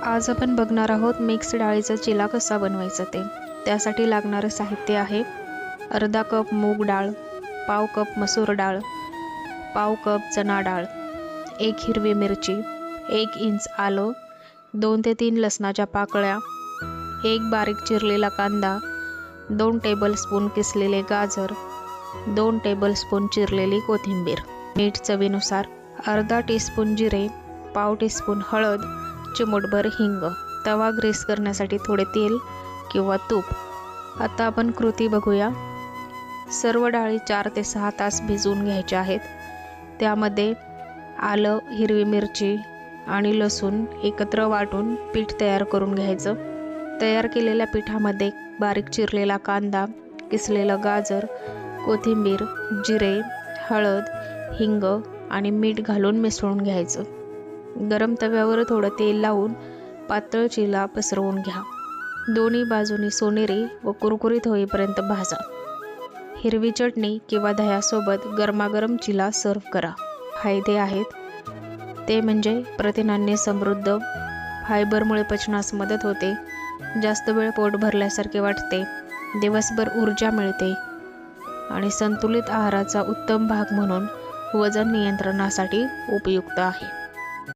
आज आपण बघणार आहोत मिक्स डाळीचा चिला कसा बनवायचा ते. त्यासाठी लागणारे साहित्य आहे अर्धा कप मूग डाळ, पाव कप मसूर डाळ, पाव कप चणा डाळ, 1 हिरवी मिरची, 1 इंच आलं, 2 ते 3 लसणाच्या पाकळ्या, 1 बारीक चिरलेला कांदा, 2 टेबलस्पून किसलेले गाजर, 2 टेबलस्पून चिरलेली कोथिंबीर, मीठ चवीनुसार, अर्धा टीस्पून जिरे, पाव टीस्पून हळद, चिमूटभर हिंग, तवा ग्रीस करण्यासाठी थोडे तेल किंवा तूप. आता आपण कृती बघूया. सर्व डाळी 4 ते 6 तास भिजवून घ्यायच्या आहेत. त्यामध्ये आलं, हिरवी मिरची आणि लसूण एकत्र वाटून पीठ तयार करून घ्यायचं. तयार केलेल्या पिठामध्ये बारीक चिरलेला कांदा, किसलेलं गाजर, कोथिंबीर, जिरे, हळद, हिंग आणि मीठ घालून मिसळून घ्यायचं. गरम तव्यावर थोडं तेल लावून पातळ चिला पसरवून घ्या. दोन्ही बाजूनी सोनेरी व कुरकुरीत होईपर्यंत भाजा. हिरवी चटणी किंवा दह्यासोबत गरमागरम चिला सर्व्ह करा. फायदे आहेत ते म्हणजे प्रथिनांनी समृद्ध, फायबरमुळे पचनास मदत होते, जास्त वेळ पोट भरल्यासारखे वाटते, दिवसभर ऊर्जा मिळते आणि संतुलित आहाराचा उत्तम भाग म्हणून वजन नियंत्रणासाठी उपयुक्त आहे.